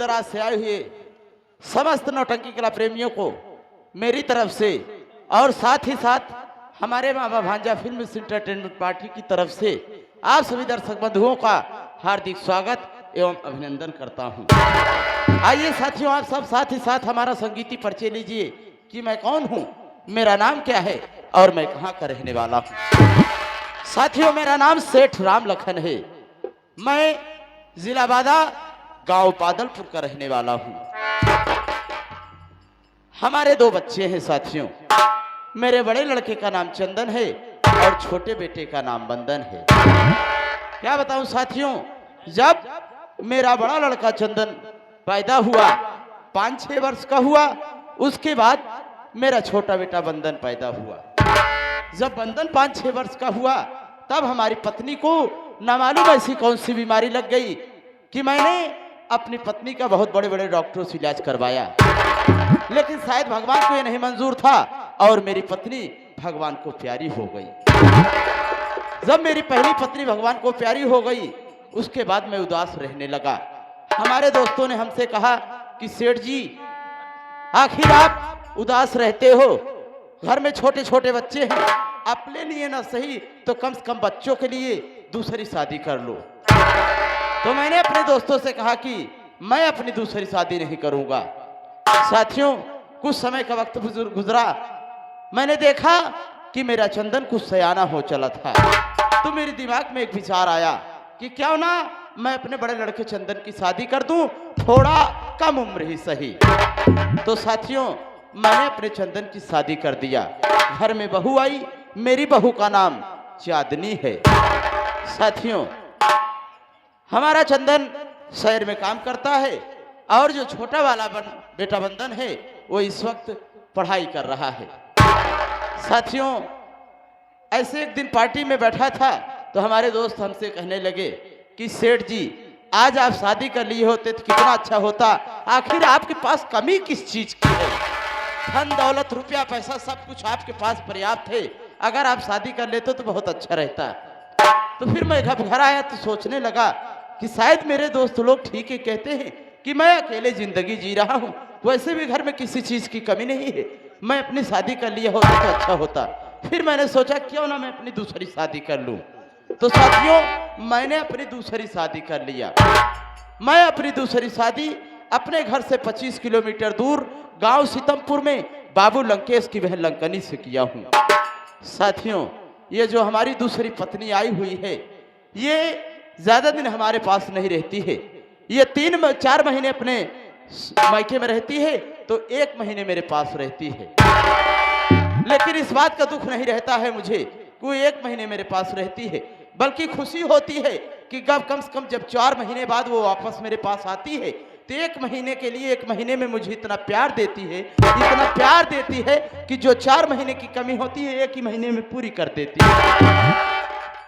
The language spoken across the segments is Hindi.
दराज से आए हुए समस्त नौटंकी कला प्रेमियों को मेरी तरफ से और साथ ही साथ हमारे मामा भांजा फिल्म एंटरटेनमेंट पार्टी की तरफ से आप सभी दर्शक बंधुओं का हार्दिक स्वागत एवं अभिनंदन करता हूं। आइए साथियों, आप सब साथ ही साथ हमारा संगीती परिचय लीजिए कि मैं कौन हूं, मेरा नाम क्या है और मैं कहां का रहने वाला हूं। साथियों, मेरा नाम सेठ राम लखन है। मैं जिला बादा गांव पादलपुर का रहने वाला हूं। हमारे दो बच्चे हैं साथियों। मेरे बड़े लड़के का नाम चंदन है और छोटे बेटे का नाम बंदन है। क्या बताऊं साथियों, जब मेरा बड़ा लड़का चंदन पैदा हुआ 5-6 वर्ष का हुआ, उसके बाद मेरा छोटा बेटा बंदन पैदा हुआ। जब बंदन 5-6 वर्ष का हुआ तब हमारी पत्नी को न मालूम ऐसी कौन सी बीमारी लग गई कि मैंने अपनी पत्नी का बहुत बड़े बड़े डॉक्टरों से इलाज करवाया, लेकिन शायद भगवान को ये नहीं मंजूर था और मेरी पत्नी भगवान को प्यारी हो गई। जब मेरी पहली पत्नी भगवान को प्यारी हो गई, उसके बाद मैं उदास रहने लगा। हमारे दोस्तों ने हमसे कहा कि सेठ जी, आखिर आप उदास रहते हो, घर में छोटे छोटे बच्चे हैं, अपने लिए ना सही तो कम से कम बच्चों के लिए दूसरी शादी कर लो। तो मैंने अपने दोस्तों से कहा कि मैं अपनी दूसरी शादी नहीं करूंगा। साथियों, कुछ समय का वक्त गुजरा, मैंने देखा कि मेरा चंदन कुछ सयाना हो चला था। तो मेरे दिमाग में एक विचार आया कि क्यों ना मैं अपने बड़े लड़के चंदन की शादी कर दूं, थोड़ा कम उम्र ही सही। तो साथियों, मैंने अपने चंदन की शादी कर दिया। घर में बहू आई, मेरी बहू का नाम चांदनी है। साथियों, हमारा चंदन शहर में काम करता है और जो छोटा वाला बेटा बंदन है वो इस वक्त पढ़ाई कर रहा है। साथियों, ऐसे एक दिन पार्टी में बैठा था तो हमारे दोस्त हमसे कहने लगे कि सेठ जी, आज आप शादी कर लिए होते तो कितना अच्छा होता, आखिर आपके पास कमी किस चीज की है? धन दौलत रुपया पैसा सब कुछ आपके पास पर्याप्त है, अगर आप शादी कर लेते तो बहुत अच्छा रहता। तो फिर मैं घर आया तो सोचने लगा कि शायद मेरे दोस्त लोग ठीक है कहते हैं कि मैं अकेले जिंदगी जी रहा हूँ, वैसे भी घर में किसी चीज की कमी नहीं है, मैं अपनी शादी कर लिया होता तो अच्छा होता। फिर मैंने सोचा क्यों ना मैं अपनी दूसरी शादी कर लूं। तो साथियों, मैंने अपनी दूसरी शादी कर लिया। मैं अपनी दूसरी शादी अपने घर से 25 किलोमीटर दूर गांव सीतमपुर में बाबू लंकेश की बहन लंकनी से किया हूं। साथियों, ये जो हमारी दूसरी पत्नी आई हुई है, ये ज्यादा दिन हमारे पास नहीं रहती है। ये 3-4 महीने अपने मायके में रहती है तो 1 महीने मेरे पास रहती है। लेकिन इस बात का दुख नहीं रहता है मुझे कि वो 1 महीने मेरे पास रहती है, बल्कि खुशी होती है कि कम से कम जब 4 महीने बाद वो वापस मेरे पास आती है तो 1 महीने के लिए 1 महीने में मुझे इतना प्यार देती है, इतना प्यार देती है कि जो 4 महीने की कमी होती है 1 ही महीने में पूरी कर देती है।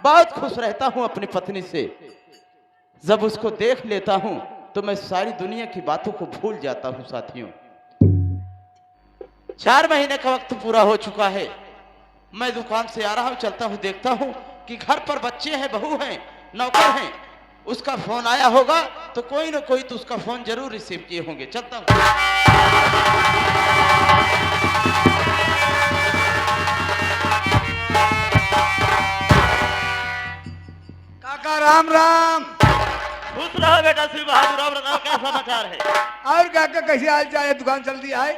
बहुत खुश रहता हूं अपनी पत्नी से। जब उसको देख लेता हूं तो मैं सारी दुनिया की बातों को भूल जाता हूं। साथियों, 4 महीने का वक्त पूरा हो चुका है। मैं दुकान से आ रहा हूं, चलता हूं, देखता हूं कि घर पर बच्चे हैं, बहू हैं, नौकर हैं। उसका फोन आया होगा तो कोई ना कोई तो उसका फोन जरूर रिसीव किए होंगे। चलता हूं। काका राम राम। खुश रहो बेटा श्री बहादुर। और बताओ क्या समाचार है? और काका कैसे हाल चाल है? दुकान चल दिया है?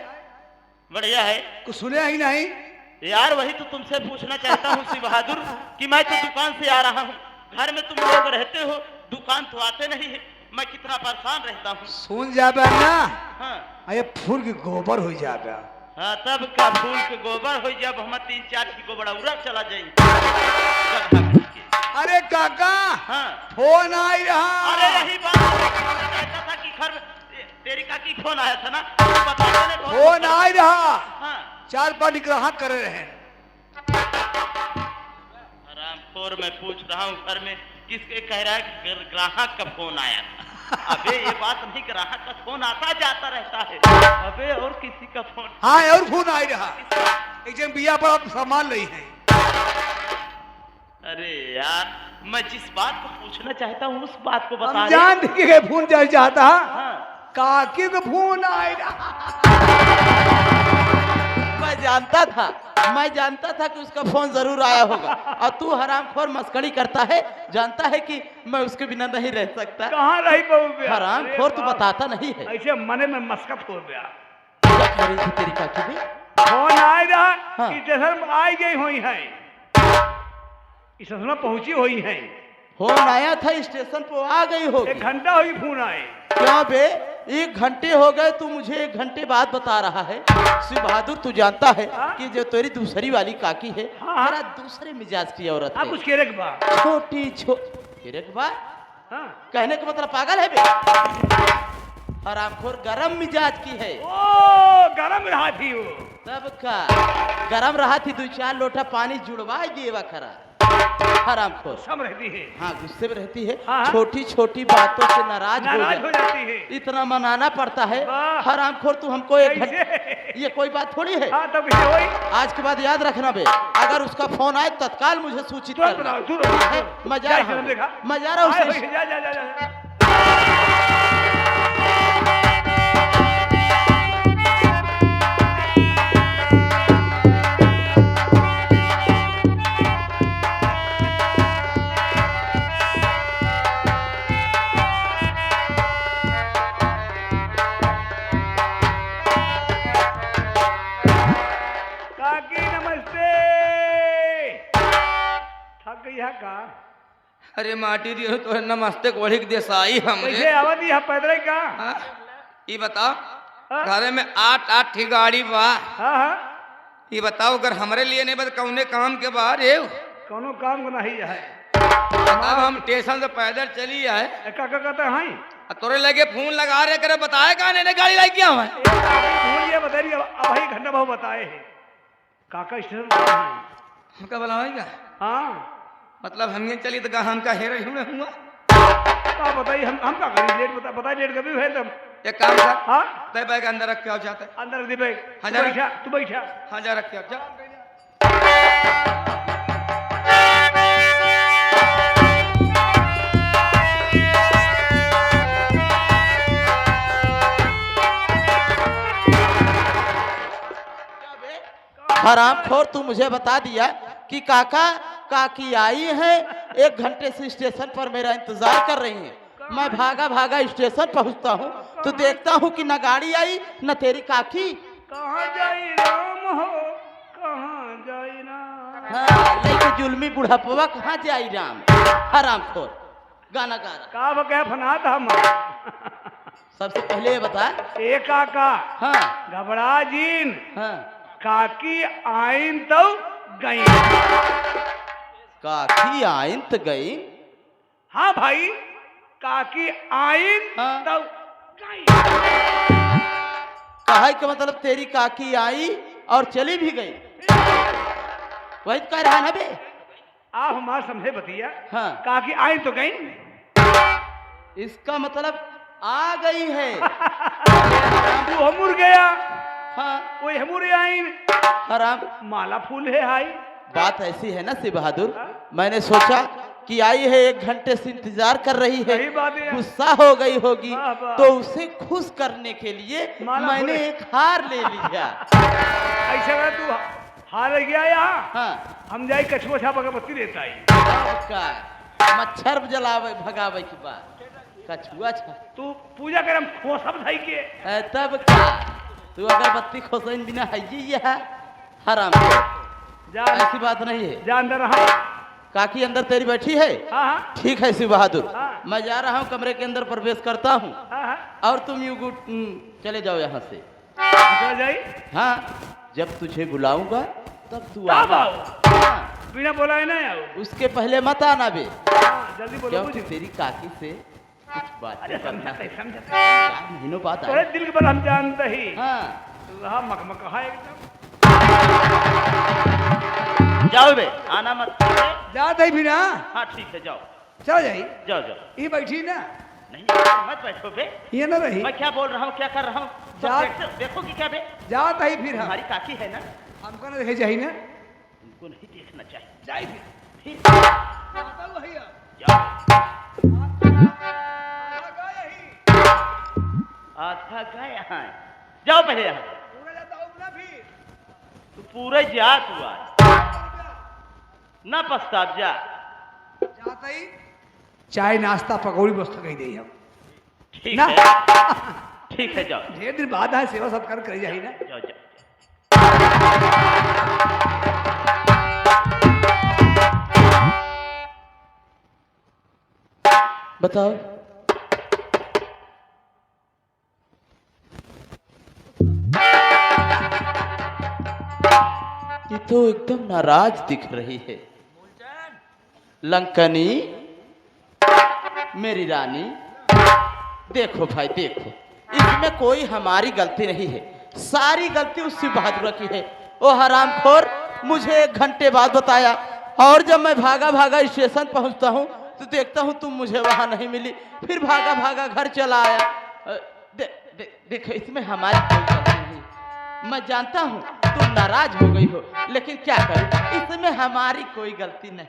बढ़िया है। कुछ सुने ही नहीं यार, वही तो तुमसे पूछना चाहता हूँ श्री बहादुर कि मैं तो दुकान से आ रहा हूँ, घर में तुम लोग रहते हो, दुकान तो आते नहीं है, मैं कितना परेशान रहता हूँ। सुन जाबे ना। हाँ, अरे फूल की गोबर हो जाबे। हाँ, तब का फूल के गोबर हो जब हम 3-4 की गोबर उड़ा चला जाए। अरे काका, हाँ, फोन आई रहा। अरे यही बात कहता था कि घर में तेरी काकी फोन आया था ना, बताते ने फोन आई रहा। हाँ, 4-5 ग्राहक कर रहे हैं। आरामखोर, मैं पूछ रहा हूँ घर में किसके कह रहा है कि ग्राहक का फोन आया था। अबे ये बात नहीं, ग्राहक का फोन आता जाता रहता है। अबे और किसी का फोन? हाँ, और फोन आई रहा। एक जन बिया पर आप सामान ली है। अरे यार, मैं जिस बात को पूछना चाहता हूँ उस बात को बता। जान देखिए फोन जाए चाहता। हाँ, काकी को फोन आएगा। मैं जानता था कि उसका फोन जरूर आया होगा। और तू हरामखोर मस्करी करता है, जानता है कि मैं उसके बिना नहीं रह सकता। कहाँ रही बहू हरामखोर तू बताता नहीं है। ऐसे मने में मस्कत हो गया। क्या कह रही थी तेरी काकी भी? फोन आए रहा हाँ। कि स्टेशन आई गई हुई है, स्टेशन पहुंची हुई है। फोन आया था स्टेशन पे, आ गई होगी। 1 घंटा हुई फोन आए। क्या बे 1 घंटे हो गए, तू मुझे 1 घंटे बाद बता रहा है? शिव बहादुर तू जानता है हाँ? कि जो तेरी दूसरी वाली काकी है, हाँ। जरा दूसरे मिजाज की औरत है। कुछ केरे के बाद छोटी बात हाँ। कहने का मतलब पागल है बे? हरामखोर गरम मिजाज की है। ओ गरम रहा थी वो। तब का गरम रहा थी, 2-4 लोटा पानी जुड़वा देवा खरा। हरामखोर सब रहती है। हाँ, गुस्से में रहती है। हाँ। छोटी छोटी बातों से नाराज हो जाती है। इतना मनाना पड़ता है। वाह। हरामखोर तू हमको 1 घंटे, कैसे? ये कोई बात थोड़ी है। हाँ तब कैसे हुई? आज के बाद याद रखना बे, अगर उसका फोन आए तत्काल मुझे सूचित तुरंत करना। बताओ, तुरंत। है, मैं जा जा, रहा इसने देखा? हूँ, मैं जा रहा हूँ आए उसे- भाई, जा जा जा जा। काकी नमस्ते। थक गई है का? अरे माटी दियो तो नमस्ते कोढ़ी के देसाई कैसे हमरे। आवत है पैदल का? हाँ? ये बताओ हाँ? घरे में 8 ही गाड़ी बा। हाँ हाँ। ये बताओ अगर हमरे लिए नहीं बता कौने काम के बाहर है? कोनो काम का नहीं है। बताओ हम स्टेशन से पैदल चली आए, काका कहते हैं तोरे लगे फोन लगा रहे करे बताए कहा नहीं गाड़ी लाई क्या हुआ? भूल गया बता रही। अब भाई घंटा भाव बताए हैं काका स्टेशन पर हैं। हमका बुलाएगा हाँ मतलब हम ये चली तो कहा हमका हेरे हुए हुआ। तो बताइए हम क्या करें? लेट बताइए लेट कभी है तब। एक काम कर, हाँ तय बैग अंदर रख के आओ चाहते। अंदर रख दी बैग। हाँ, तू जा। बैठा तू बैठा। हाँ जा रख के आओ जा। हरामखोर तू मुझे बता दिया कि काका काकी आई है, 1 घंटे से स्टेशन पर मेरा इंतजार कर रही है। मैं भागा भागा स्टेशन पहुंचता हूं तो देखता हूं कि न गाड़ी आई न तेरी काकी। कहाँ जाई राम हो, कहाँ जाई राम। हाँ, लेकिन जुल्मी बुढ़ापवा कहाँ जाई राम। हरामखोर गाना गा रहा। का क्या फनात हम। सबसे पहले ये बता। ए काका हाँ घबरा जीन, हाँ, काकी आइन तो गई। काकी आइन तो गई। हाँ भाई काकी आइन हाँ। तो गई। कहे का मतलब तेरी काकी आई और चली भी गई, वही तो कह रहा है ना बे। आप हमारा समझे बतिया। हाँ, काकी आइन तो गई। इसका मतलब आ गई है। तू हमूर गया हाँ, वही हमूर आइन। हराम माला फूल है हाई। बात ऐसी है ना शिव बहादुर, मैंने सोचा कि आई है 1 घंटे से इंतजार कर रही सही है, बात है। गुस्सा हो गई होगी, वाह, वाह। तो उसे खुश करने के लिए माला मैंने फूले। एक हार ले लिया। ऐसा अगर तू हार गया यहाँ हाँ, हम जाई कछुआ छाप अगरबत्ती देता ही। अब का मच्छर जलावे भगावे की बात, कछुआ छा तू पूजा कर हम खोसब धाई के। तब का तू अगरबत्ती खोसन बिना है ये है हराम। जा ऐसी बात नहीं है। जा अंदर रहा। काकी अंदर तेरी बैठी है। हाँ हाँ ठीक है शिव बहादुर, हाँ। मैं जा रहा हूँ कमरे के अंदर प्रवेश करता हूँ हाँ हाँ और तुम यूं चले जाओ यहाँ से। चल जाई। हाँ, जब तुझे बुलाऊंगा तब तू तब आना। आओ। हाँ, बिना बोलाए ना आओ। उसके पहले मत आना बे, हाँ, जल्दी बोलो क्योंकि मुझे। तेरी काकी से कुछ बात अरे करना समझाते है। समझाते। 4 महीनों बाद थोड़े आए। दिल के बल हम जानते ही। हाँ, रहा मकमक है एकदम। जाओ बे, आना मत। जात है भी ना। हाँ ठीक है, जाओ चल जाई। जाओ जाओ। ये बैठी ना। नहीं मत बैठो बे, ये ना रही। मैं क्या बोल रहा हूँ क्या कर रहा हूँ सब जा- देखो कि क्या बे। जात है फिर हम। हमारी काकी है ना, हमको ना देखे जाही ना। उनको नहीं देखना चाहिए। जाई फिर। फिर जाता हूँ भैया। जाओ। आ गए ही। आधा का यहाँ जाओ पहले यहाँ तू पूरे जा तू आज ना पछताप जा जाता ही चाय नाश्ता पकौड़ी व्यवस्था कही दी हम ठीक ना। है ठीक है जाओ ढेर दिन बाद है सेवा सत्कार करी जाही ना। जाओ जाओ बताओ ये तो एकदम नाराज दिख रही है लंकनी मेरी रानी। देखो भाई देखो इसमें कोई हमारी गलती नहीं है, सारी गलती उस बहादुर की है। ओ हरामखोर मुझे 1 घंटे बाद बताया और जब मैं भागा भागा स्टेशन पहुंचता हूं तो देखता हूं तुम मुझे वहां नहीं मिली, फिर भागा भागा घर चला आया। देखो इसमें हमारी कोई गलती नहीं, मैं जानता हूं तुम नाराज हो गई हो लेकिन क्या करूं इसमें हमारी कोई गलती नहीं।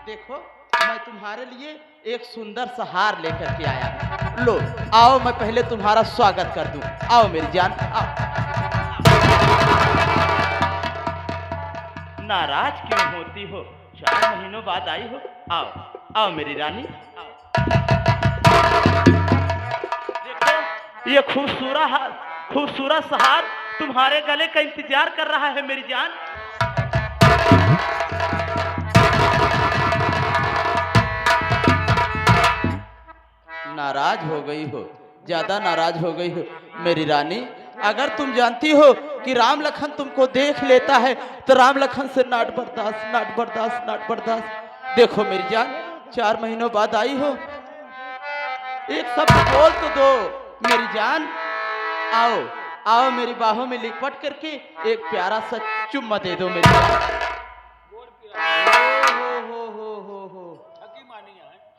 देखो मैं तुम्हारे लिए एक सुंदर सा हार लेकर के आया हूं, लो आओ मैं पहले तुम्हारा स्वागत कर दूं। आओ मेरी जान आओ। नाराज क्यों होती हो, 4 महीनों बाद आई हो, आओ आओ मेरी रानी आओ। देखो ये खूबसूरत सा हार तुम्हारे गले का इंतजार कर रहा है मेरी जान। नाराज हो गई हो, ज्यादा नाराज हो गई हो मेरी रानी। अगर तुम जानती हो कि राम लखन तुमको देख लेता है तो राम लखन से नाट बर्दाश्त। देखो मेरी जान 4 महीनों बाद आई हो, एक शब्द बोल तो दो मेरी जान। आओ आओ मेरी बाहों में लिपट करके एक प्यारा सा चुम्मा दे दो मेरी जान। हो।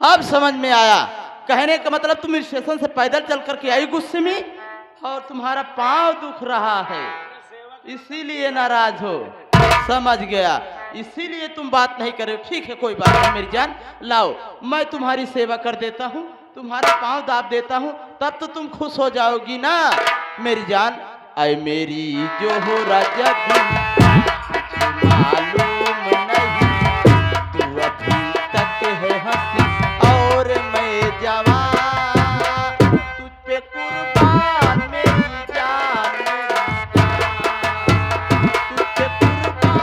अब समझ में आया, कहने का मतलब तुम स्टेशन से पैदल चल करके आई गुस्से में और तुम्हारा पांव दुख रहा है इसीलिए नाराज हो। समझ गया, इसीलिए तुम बात नहीं कर रहे हो। ठीक है कोई बात नहीं मेरी जान, लाओ मैं तुम्हारी सेवा कर देता हूँ, तुम्हारा पांव दाब देता हूँ, तब तो तुम खुश हो जाओगी ना मेरी जान। आए मेरी जो हो राजा मालूम नहीं तू अभी तक है हंसी और मैं जवान, तुझ पे कुर्बान मेरी जान, तुझ पे कुर्बान।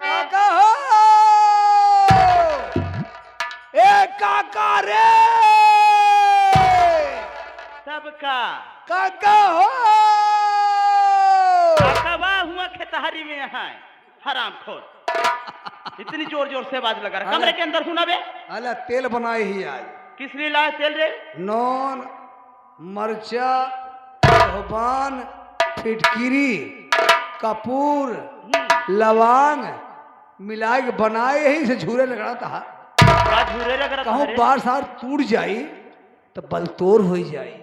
काका हो ए काका रे सबका काका हो कबा हुआ खेतहरी में है हरामखोर। इतनी जोर जोर से आवाज लगा रहा, कमरे के अंदर हूं ना बे। अला तेल बनाई ही आज किस लिए लाए तेल रे? नॉन मरचा भगवान फिटकिरी कपूर लवांग मिला के बनाए ही से झूरे लगा था। झूरे लग रहा कहूँ बार सार टूट जाई तो बलतोर हो जाई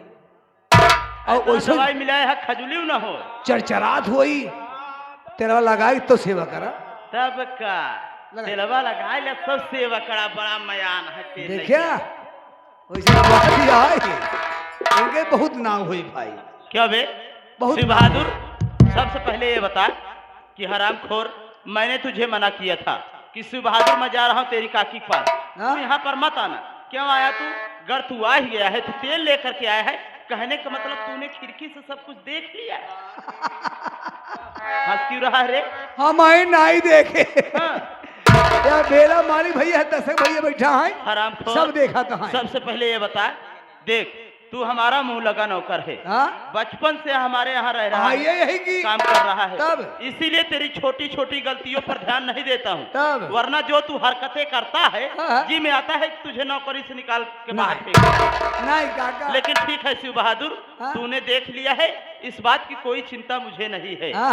और वैसे दवाई मिलाए है खजुली ना हो चरचरात होई। तेरा लगाई तो सेवा करा तब का तेलवा लगाए ले सब सेवा करा, बड़ा मयान है तेल देखिया वैसे बात ही आई उनके बहुत नाम हुई भाई। क्या बे बहुत श्री बहादुर, सबसे पहले ये बता कि हरामखोर मैंने तुझे मना किया था कि शिव बहादुर मैं जा रहा हूँ तेरी काकी के पास, तू यहाँ पर मत आना। क्यों आया तू? अगर तू आ ही गया है तो तेल लेकर के आया है, कहने का मतलब तूने खिड़की से सब कुछ देख लिया। हंस क्यों रहा है रे? हम आई नहीं देखे हाँ। या बेला माली भैया है, दशक भैया बैठा है, हरामखोर सब देखा कहाँ है? सबसे पहले ये बता, देख तू हमारा मुंह लगा नौकर है, हाँ? बचपन से हमारे यहाँ रह रहा है, यही की काम कर रहा है, तब इसीलिए तेरी छोटी छोटी गलतियों पर ध्यान नहीं देता हूँ। तब वरना जो तू हरकतें करता है हाँ। जी में आता है कि तुझे नौकरी से निकाल के बाहर नहीं। फेंक। नहीं काका लेकिन ठीक है शिव बहादुर, हाँ। तूने देख लिया है, इस बात की कोई चिंता मुझे नहीं है। हाँ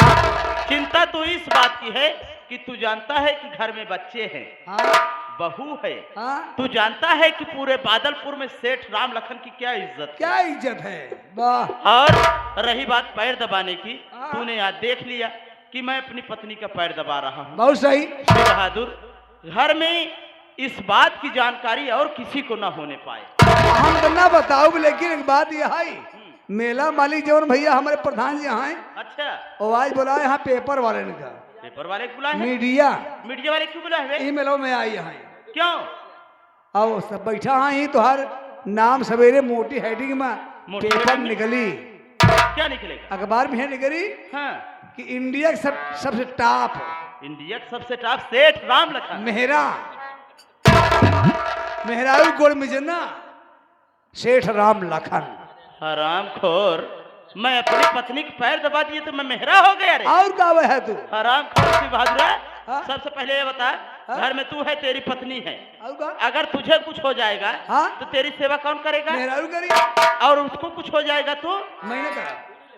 चिंता तो इस बात की है कि तू जानता है कि घर में बच्चे हैं, हाँ बहू है। हाँ तू जानता है कि पूरे बादलपुर में सेठ राम लखन की क्या इज्जत क्या इज्जत है। वाह है। और रही बात पैर दबाने की, हाँ। तूने आज देख लिया कि मैं अपनी पत्नी का पैर दबा रहा हूँ। बहुत सही। श्री बहादुर, घर में इस बात की जानकारी और किसी को ना होने पाए। हम तो ना बताओ, लेकिन एक बात यह है, मेला मालिक जवन भैया हमारे प्रधान जी यहाँ हैं, अच्छा, और आज बोला यहाँ पेपर वाले ने का पेपर वाले को बुलाए हैं? मीडिया मीडिया वाले क्यों बुलाए हैं? ईमेलों में आई यहाँ। क्यों? आओ सब बैठा हाँ ही तो हर नाम सवेरे मोटी हेडिंग में मोटी पेपर heading में? निकली, क्या निकलेगा? अखबार में है निकली हाँ, कि इंडिया के सबसे टॉप इंडिया का सबसे टॉप सेठ राम लखन। मेहरा मेहरारू गोड़ में जना सेठ राम लखन। हरामखोर, मैं अपनी पत्नी के पैर दबा दिए तो मैं मेहरा हो गया रे। और का है तू? हरामखोर श्री बहादुर, हाँ? सबसे पहले ये बता, हाँ? घर में तू है, तेरी पत्नी है, और का? अगर तुझे कुछ हो जाएगा हाँ? तो तेरी सेवा कौन करेगा? मेहरारू करी और उसको कुछ हो जाएगा तो मैंने करा।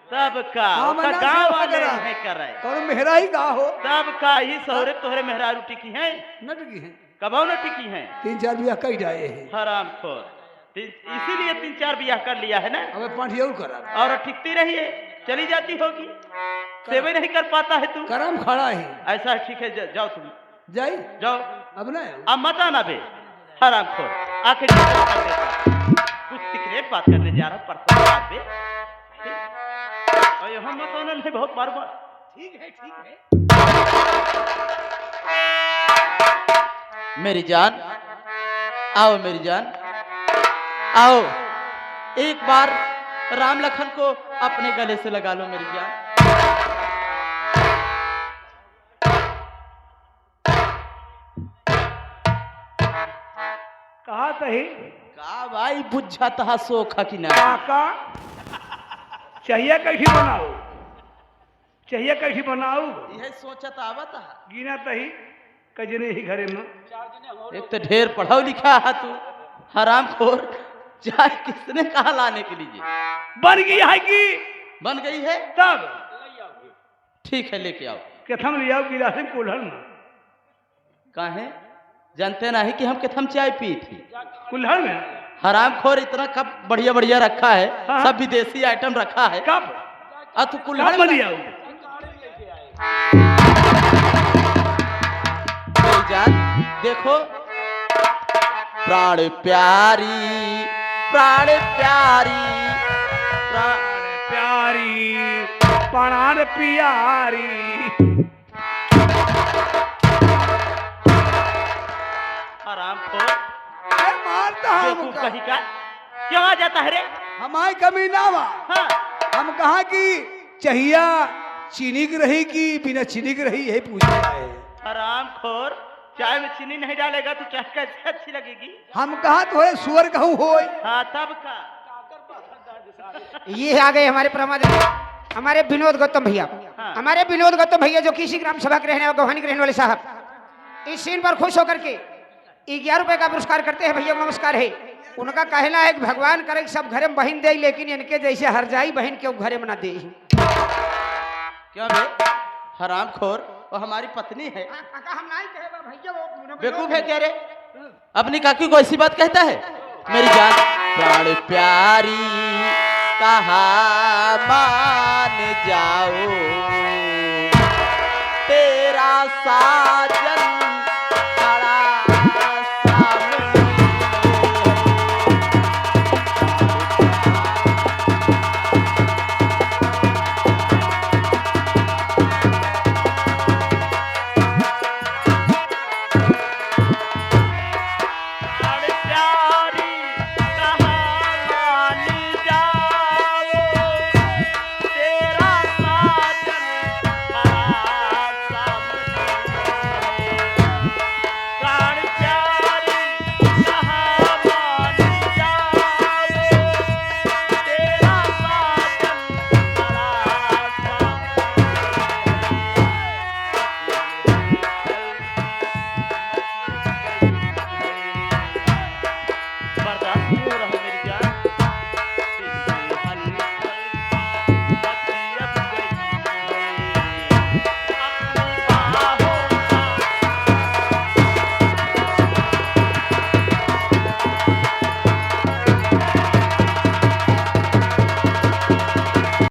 तब का हाँ, उसका मैंने गांव सेवा वाले करा। नहीं कर रहे, और मेहरा ही का हो तब का ही सौरे तोहरे मेहरारू टिकी है, नटकी है। कबाऊ न टिकी है। 3-4 बिया कई जाए है। हरामखोर, इसीलिए 3-4 ब्याह कर लिया है ना, अब 5 और करा और टिकती रही है, चली जाती होगी, सेवा नहीं कर पाता है तू। करम खड़ा है। ऐसा है, ठीक है, जाओ तुम, जाई जाओ, अब ना अब मत आना बे। हरामखोर, आके डिस्कस कर देता, कुछ सीक्रेट बात करने जा रहा हूं परसों के बाद बे। और यहाँ मत आना, नहीं बहुत बार बार। ठीक है ठीक है। मेरी जान, आओ मेरी जान, आओ, एक बार राम लखन को अपने गले से लगा लो मेरी जान। कहा तही का भाई बुझ जाता सोखा की ना। काका चाहिए कैसी बनाओ, चाहिए कैसी बनाओ, यह सोचत आवत है। गिना तही कजने ही घरे में। एक तो ढेर पढ़ा लिखा है तू, हरामखोर, चाय किसने कहा लाने के लिए? बन गई है कि बन गई है, तब ठीक है लेके आओ। कथम ले आओ गिलास में कुल्हड़ में। काहे जानते नहीं कि हम कथम चाय पी थी? कुल्हड़ में हरामखोर, इतना कप बढ़िया बढ़िया रखा है, हाँ। सब विदेशी आइटम रखा है, कब और तू कुल्हड़ कब में ले आओ। मेरी जान देखो, प्राण प्यारी, प्राण प्यारी, प्यारी प्राण प्यारी। हरामखोर, मारता बेवकूफ कहीं का, क्यों आ जाता है रे? हमारी कमी ना हुआ। हाँ, हम कहा कि चाहिए चीनी की रही कि बिना चीनी की रही, यही पूछ रहा है। हरामखोर, चाय में चीनी नहीं डालेगा तो चाय कैसे अच्छी लगेगी? हम कहा तो है सुअर कहूँ हो। हाँ, तब का ये आ गए हमारे प्रमाद, हमारे विनोद गौतम भैया। हाँ। हमारे विनोद गौतम भैया जो किसी ग्राम सभा के रहने वाले, गोहानी के रहने वाले साहब, इस सीन पर खुश होकर के 11 रुपए का पुरस्कार करते हैं। भैया को नमस्कार है। उनका कहना है कि भगवान करे कि सब घरे में बहन दे, लेकिन इनके जैसे हर जाई बहन के घरे में ना दे। क्यों बे? हरामखोर, वो हमारी पत्नी है, हम नहीं कहे बा भैया, वो बेवकूफ है क्या रे? अपनी काकी को ऐसी बात कहता है? मेरी जान, प्राण प्यारी कहा मान जाओ, तेरा साजन